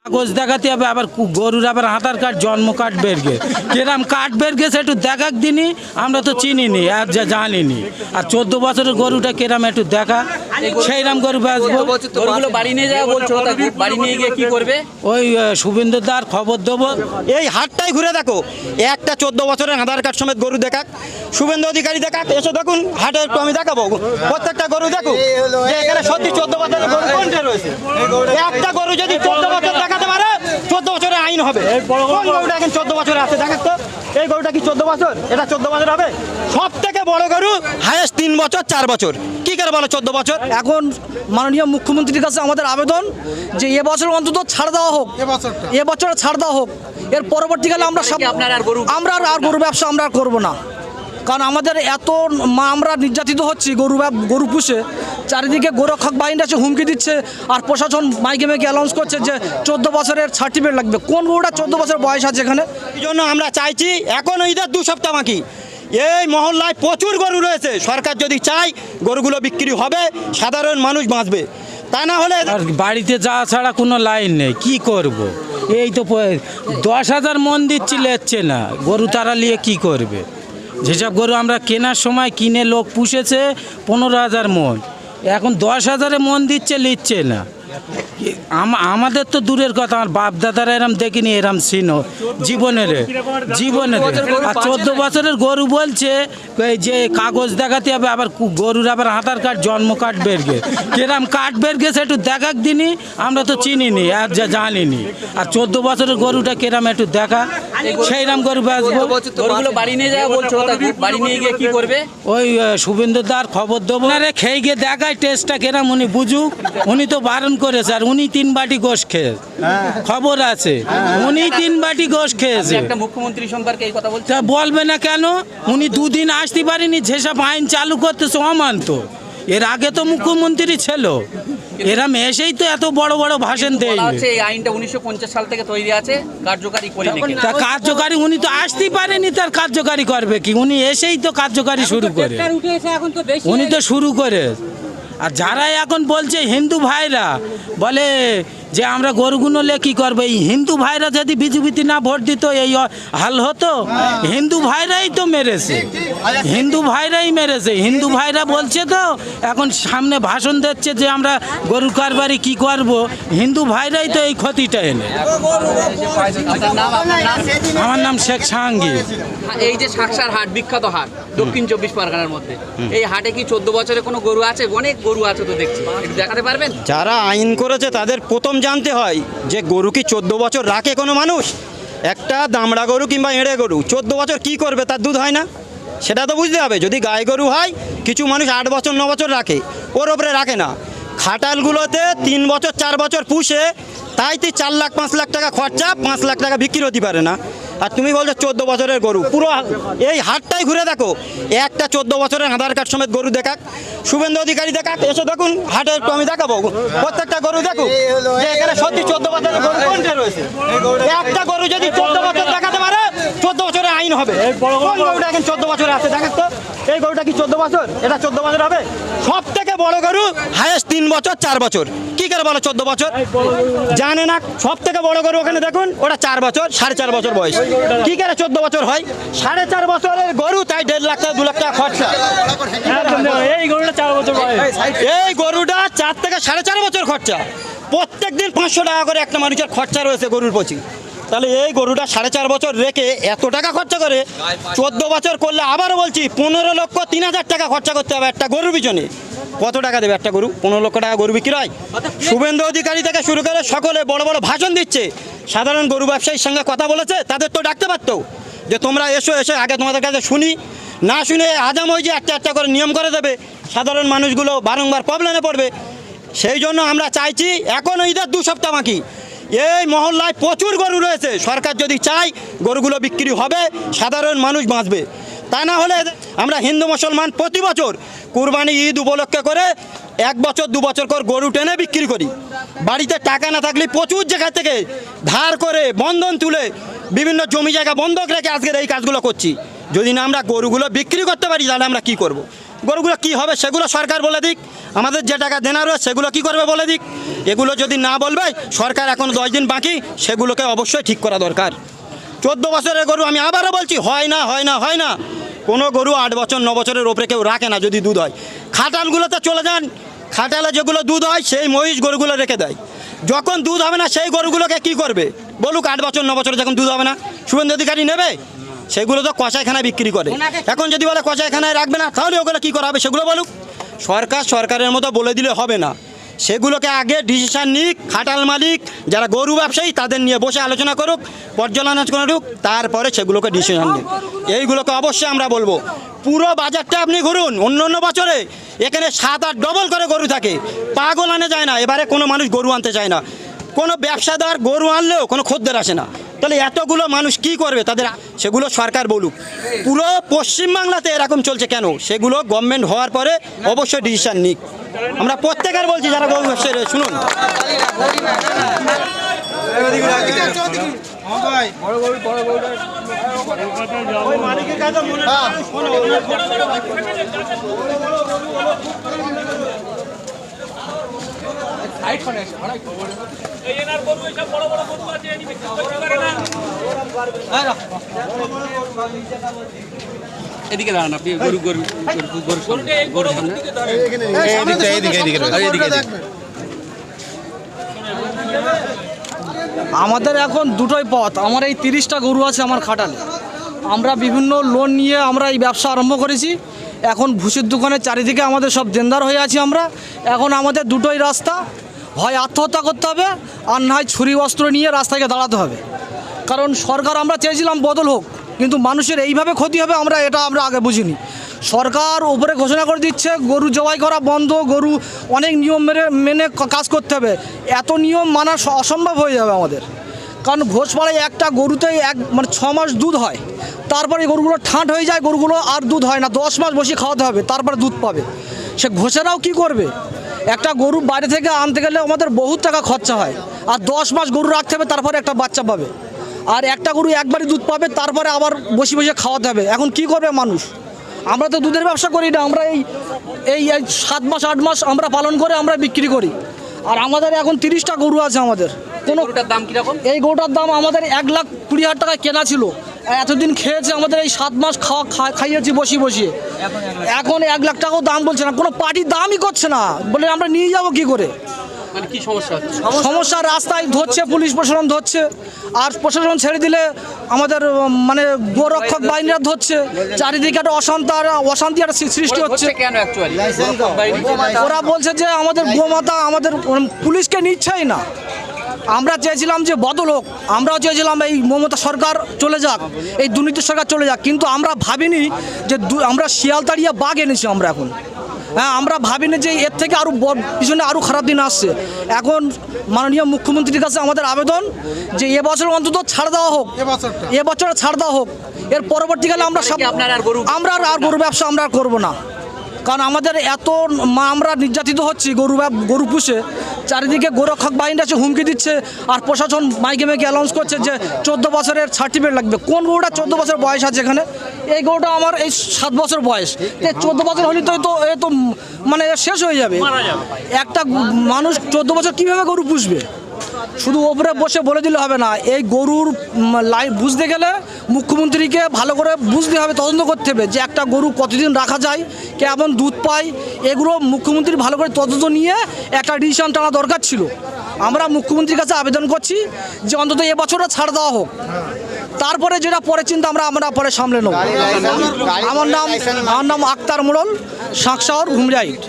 কাগজ দেখাতে হবে, আবার গরুর আবার আধার কার্ড জন্ম কার্ড বের গে কিরম কার্ড বের গেছে একটু দেখাক দিনই, আমরা তো চিনিনি আর যা জানিনি। আর 14 বছরের গরুটা কিরম একটু দেখা, সেইরকম গরু বেচবো। গরুগুলো বাড়ি নিয়ে যাওয়া বলছো, বাড়ি নিয়ে গিয়ে কি করবে? ওই শুভেন্দুদার খবর দেবো। এই হাটটাই ঘুরে দেখো, একটা 14 বছরের আধার কার্ড সমেত গরু দেখাক, শুভেন্দু অধিকারী দেখাক, এসে দেখুন হাটে একটু আমি দেখাবো প্রত্যেকটা গরু দেখো যে এখানে সত্যি 14 বছরের গরু কোনটা রয়েছে। একটা গরু যদি 14 বছর দেখাতে পারে 14 বছরের আইন হবে। কোন গরুটা এখন 14 বছরে আছে দেখাক তো, এই গরুটা কি 14 বছর? এটা 14 বছর হবে। সব থেকে বড় গরু হায়েস্ট 3 বছর 4 বছর, কি করে বলো 14 বছর? এখন মাননীয় মুখ্যমন্ত্রীর কাছে আমাদের আবেদন যে এবছর অন্তত ছাড় দেওয়া হোক, এবছর ছাড় দেওয়া হোক। এর পরবর্তীকালে আমরা আমরা আর গরু ব্যবসা আমরা আর করবো না, কারণ আমাদের এত আমরা নির্যাতিত হচ্ছি গরু পুষে। চারিদিকে গোরক্ষক বাহিনী আছে হুমকি দিচ্ছে, আর প্রশাসন মাইকে মেকে অ্যানাউন্স করছে যে 14 বছরের সার্টিফিকেট লাগবে। কোন গরুটা 14 বছর বয়স আছে এখানে? এই জন্য আমরা চাইছি, এখন ঈদের 2 সপ্তাহ বাকি, এই মহল্লায় প্রচুর গরু রয়েছে, সরকার যদি চায় গরুগুলো বিক্রি হবে, সাধারণ মানুষ বাঁচবে। তা না হলে আর বাড়িতে যাওয়া ছাড়া কোনো লাইন নেই, কি করব। এই তো 10,000 মন দিচ্ছি, লেচ্ছে না গরু, তারা নিয়ে কি করবে? যেসব গরু আমরা কেনার সময় কিনে লোক পুষেছে 15,000 মন, এখন 10,000 মন দিচ্ছে, নিচ্ছে না। আমাদের তো দূরের কথা, আমার বাপ দাদারা এরম দেখিনি, এরম ছিল জীবনের। আর 14 বছরের গরু বলছে এই যে কাগজ দেখাতে হবে, আবার গরুর আবার আধার কার্ড জন্ম কার্ড বের গে কিরম কার্ড বের গেছে একটু দেখাক দিনই, আমরা তো চিনিনি আর যা জানিনি। আর 14 বছরের গরুটা কিরম একটু দেখা, সেইরকম গরু বেচবো। গরুগুলো বাড়ি নিয়ে যাওয়া বলছো, বাড়ি নিয়ে গিয়ে কি করবে? ওই শুভেন্দুদার খবর দেবো, খেয়ে গিয়ে দেখায় টেস্টটা কিরম, উনি বুঝুক। উনি তো বারণ করেছে, আর উনি 3 বাটি গোশ খেয়েছে, খবর আছে, উনি 3 বাটি গোশ খেয়েছে। একটা মুখ্যমন্ত্রী সম্পর্কে এই কথা বলছে, তা বলবে না কেন? উনি 2 দিন আসতে পারেনি, যেসব আইন চালু করতেছে অমান্ত। এর আগে তো মুখ্যমন্ত্রী ছিল, এরম এসেই তো এত বড় বড় ভাষণ দেয়। এই আইনটা 1950 সাল থেকে তৈরি আছে, কার্যকারী করেনি। তা কার্যকারী উনি তো আসতে পারেনি, তার কার্যকারী করবে কি? উনি এসেই তো কার্যকারী শুরু করে, উনি তো শুরু করে। আর যারা এখন বলছে হিন্দু ভাইরা বলে যে আমরা গরুগুলো লে কী করবো, এই হিন্দু ভাইরা যদি বিজেপিতে না ভোট দিত এই হাল হতো? হিন্দু ভাইরাই তো মেরেছে, হিন্দু ভাইরাই মেরেছে। হিন্দু ভাইরা বলছে তো এখন সামনে ভাষণ দিচ্ছে যে আমরা গরু কারবারি কি করব, হিন্দু ভাইরাই তো এই ক্ষতিটা এনে। আমার নাম শেখ শাহাঙ্গীর। এই যে শাকসার হাট, বিখ্যাত হাট দক্ষিণ 24 পরগনার মধ্যে, এই হাটে কি 14 বছরে কোনো গরু আছে? অনেক গরু আছে তো দেখছি, একটু দেখাতে পারবেন? যারা আইন করেছে তাদের প্রথম জানতে হয় যে গরু কি 14 বছর রাখে কোনো মানুষ? একটা দামড়া গরু কিংবা এঁড়ে গরু 14 বছর কি করবে? তার দুধ হয় না, সেটা তো বুঝতে হবে। যদি গাই গরু হয়, কিছু মানুষ 8 বছর 9 বছর রাখে, ওর ওপরে রাখে না। খাটালগুলোতে 3 বছর 4 বছর পুষে, তাই 4 লাখ 5 লাখ টাকা খরচা, 5 লাখ টাকা বিক্রি হতে পারে না। আর তুমি বলছো 14 বছরের গরু, পুরো এই হাটটাই ঘুরে দেখো, একটা 14 বছরের আধার কার্ড সমেত গরু দেখাক, শুভেন্দু অধিকারী দেখাক, এসে দেখুন হাটে একটু আমি দেখাবো প্রত্যেকটা গরু দেখো যে এখানে সত্যি 14 বছরের গরু কোনটা রয়েছে। একটা গরু যদি 14 বছর দেখাতে পারে 14 বছরের আইন হবে। কোন গরুটা এখন 14 বছরে আছে দেখাক তো, এই গরুটা কি 14 বছর? এটা 14 বছর হবে। সব থেকে বড় গরু হায়েস্ট 3 বছর 4 বছর, কি করে বলো 14 বছর? জানে না। সব থেকে বড় গরু ওখানে দেখুন, ওটা 4 বছর 4.5 বছর বয়স, কি করে 14 বছর হয়? 4.5 বছরের গরু, তাই 1.5 লাখ টাকা 2 লাখ টাকা খরচা। এই গরুটা 4 বছর বয়স, এই গরুটা 4 থেকে 4.5 বছর খরচা। প্রত্যেক দিন 500 টাকা করে একটা মানুষের খরচা রয়েছে গরুর প্রতি। তাহলে এই গরুটা 4.5 বছর রেখে এত টাকা খরচা করে 14 বছর করলে, আবারও বলছি 15,03,000 টাকা খরচা করতে হবে একটা গরুর পিছনে। কত টাকা দেবে একটা গরু? 15 লক্ষ টাকা গরু বিক্রি হয়। শুভেন্দু অধিকারী থেকে শুরু করে সকলে বড় বড় ভাষণ দিচ্ছে, সাধারণ গরু ব্যবসায়ীর সঙ্গে কথা বলেছে, তাদের তো ডাকতে পারতো যে তোমরা এসে আগে তোমাদের কাছে শুনি, না শুনে আজাম ওই যে একটা করে নিয়ম করে দেবে, সাধারণ মানুষগুলো বারংবার প্রবলেমে পড়বে। সেই জন্য আমরা চাইছি, এখন ঈদের 2 সপ্তাহ বাকি, এই মহল্লায় প্রচুর গরু রয়েছে, সরকার যদি চায় গরুগুলো বিক্রি হবে, সাধারণ মানুষ বাঁচবে। তা না হলে আমরা হিন্দু মুসলমান প্রতি বছর কুরবানি ঈদ উপলক্ষে করে 1 বছর 2 বছর করে গরু টেনে বিক্রি করি। বাড়িতে টাকা না থাকলে প্রচুর জায়গা থেকে ধার করে বন্ধন তুলে বিভিন্ন জমি জায়গা বন্ধক রেখে আজকের এই কাজগুলো করছি। যদি না আমরা গরুগুলো বিক্রি করতে পারি তাহলে আমরা কি করব? গরুগুলো কি হবে সেগুলো সরকার বলে দিক, আমাদের যে টাকা দেনা রয়েছে সেগুলো কি করবে বলে দিক। এগুলো যদি না বলবে, সরকার এখন 10 দিন বাকি, সেগুলোকে অবশ্যই ঠিক করা দরকার। 14 বছরের গরু, আমি আবারও বলছি, হয় না হয় না হয় না। কোনো গরু 8 বছর 9 বছরের ওপরে কেউ রাখে না যদি দুধ হয়। খাটালগুলোতে চলে যান, খাটালে যেগুলো দুধ হয় সেই মহিষ গরুগুলো রেখে দেয়। যখন দুধ হবে না সেই গরুগুলোকে কি করবে বলুক? 8 বছর 9 বছরে যখন দুধ হবে না, শুভেন্দু অধিকারী নেবে? সেগুলো তো কষাইখানায় বিক্রি করে। এখন যদি বলে কষাইখানায় রাখবে না, তাহলে ওগুলো কী করা হবে সেগুলো বলুক। সরকারের মতো বলে দিলে হবে না, সেগুলোকে আগে ডিসিশন নিক। খাটাল মালিক যারা গরু ব্যবসায়ী তাদের নিয়ে বসে আলোচনা করুক, পর্যালোচনা করুক, তারপরে সেগুলোকে ডিসিশন নিক। এইগুলোকে অবশ্যই আমরা বলবো। পুরো বাজারটা আপনি ঘুরুন, অন্য বছরে এখানে 7-8 ডবল করে গরু থাকে, পাগল আনে যায় না। এবারে কোনো মানুষ গরু আনতে চায় না, কোনো ব্যবসাদার গরু আনলেও কোনো খদ্দের আসে না। তাহলে এতগুলো মানুষ কি করবে তাদের? সেগুলো সরকার বলুক। পুরো পশ্চিমবাংলাতে এরকম চলছে কেন, সেগুলো গভর্নমেন্ট হওয়ার পরে অবশ্যই ডিসিশন নিক। আমরা প্রত্যেকের বলছি যারা গরু ব্যবসায়ী, শুনুন, এদিকে দাঁড়ান আপনি, গরু গরু গরু গরু সামনে। আমাদের এখন দুটোই পথ। আমার এই 30টা গরু আছে আমার খাটালে। আমরা বিভিন্ন লোন নিয়ে আমরা এই ব্যবসা আরম্ভ করেছি। এখন ভুসির দোকানের চারিদিকে আমাদের সব দেনদার হয়ে আছি আমরা। এখন আমাদের দুটোই রাস্তা, হয় আত্মহত্যা করতে হবে, আর না হয় ছুরি অস্ত্র নিয়ে রাস্তায় দাঁড়াতে হবে। কারণ সরকার আমরা চেয়েছিলাম বদল হোক, কিন্তু মানুষের এইভাবে ক্ষতি হবে আমরা আগে বুঝিনি। সরকার উপরে ঘোষণা করে দিচ্ছে গরু জবাই করা বন্ধ, গরু অনেক নিয়ম মেনে কাজ করতে হবে। এত নিয়ম মানা অসম্ভব হয়ে যাবে আমাদের। কারণ ঘোষপাড়ায় একটা গরুতে 6 মাস দুধ হয়, তারপরে গরুগুলো ঠাঁট হয়ে যায়, গরুগুলো আর দুধ হয় না। 10 মাস বসে খাওয়াতে হবে, তারপরে দুধ পাবে। সে ঘোষেরাও কি করবে? একটা গরু বাইরে থেকে আনতে গেলে আমাদের বহুত টাকা খরচা হয়, আর 10 মাস গরু রাখতে হবে, তারপরে একটা বাচ্চা পাবে। আর একটা গরু একবারই দুধ পাবে, তারপরে আবার বসে বসে খাওয়াতে হবে। এখন কি করবে মানুষ? আমরা তো দুধের ব্যবসা করি না, আমরা এই 7 মাস 8 মাস আমরা পালন করে আমরা বিক্রি করি। আর আমাদের এখন 30টা গরু আছে আমাদের। গরুটার দাম কিরকম? এই গরুটার দাম আমাদের 1,20,000 টাকায় কেনা ছিল। এতদিন খেয়েছে আমাদের, এই 7 মাস খাইয়েছি বসিয়ে। এখন 1 লাখ টাকাও দাম বলছে না, কোনো পার্টি দামই করছে না। বলে আমরা নিয়ে যাব কি করে? মানে কি সমস্যা? সমস্যা রাস্তায় ধরছে, পুলিশ প্রশাসন ধরছে, আর প্রশাসন ছেড়ে দিলে আমাদের মানে গোরক্ষক বাহিনীরা ধরছে। চারিদিকে একটা অশান্তি একটা সৃষ্টি হচ্ছে। কেন অ্যাকচুয়ালি ওরা বলছে যে আমাদের গোমাতা আমাদের পুলিশকে নিচ্ছেই না। আমরা চেয়েছিলাম যে বদল হোক, আমরাও চেয়েছিলাম এই মমতা সরকার চলে যাক, এই দুর্নীতি সরকার চলে যাক, কিন্তু আমরা ভাবিনি যে আমরা শিয়ালতাড়িয়া বাঘ এনেছি আমরা এখন। হ্যাঁ, আমরা ভাবিনি যে এর থেকে আরও পিছনে আরও খারাপ দিন আসছে। এখন মাননীয় মুখ্যমন্ত্রীর কাছে আমাদের আবেদন যে এবছর অন্তত ছাড় দেওয়া হোক, এবছর ছাড় দেওয়া হোক। এর পরবর্তীকালে আমরা আর গরু ব্যবসা আমরা আর করবো না। কারণ আমাদের আমরা নির্যাতিত হচ্ছি গরু পুষে। চারিদিকে গোরক্ষক বাহিনী আছে, হুমকি দিচ্ছে, আর প্রশাসন মাইকে অ্যানাউন্স করছে যে 14 বছরের সার্টিফিকেট লাগবে। কোন গরুটা 14 বছর বয়স আছে এখানে? এই গরুটা আমার এই 7 বছর বয়স, 14 বছর হলে তো মানে শেষ হয়ে যাবে। একটা মানুষ 14 বছর কীভাবে গরু পুষবে? শুধু ওপরে বসে বলে দিলে হবে না। এই গরুর বুঝতে গেলে মুখ্যমন্ত্রীকে ভালো করে বুঝতে হবে, তদন্ত করতে হবে যে একটা গরু কতদিন রাখা যায়, কেমন দুধ পায়, এগুলো মুখ্যমন্ত্রী ভালো করে তদন্ত নিয়ে একটা ডিসিশন টানা দরকার ছিল। আমরা মুখ্যমন্ত্রীর কাছে আবেদন করছি যে অন্তত এবছরটা ছাড় দেওয়া হোক, তারপরে যেটা পরে চিন্তা আমরা পরে সামলে নেব। আমার নাম আক্তার মোড়ল, শাকশাহর ঘুমরাইট।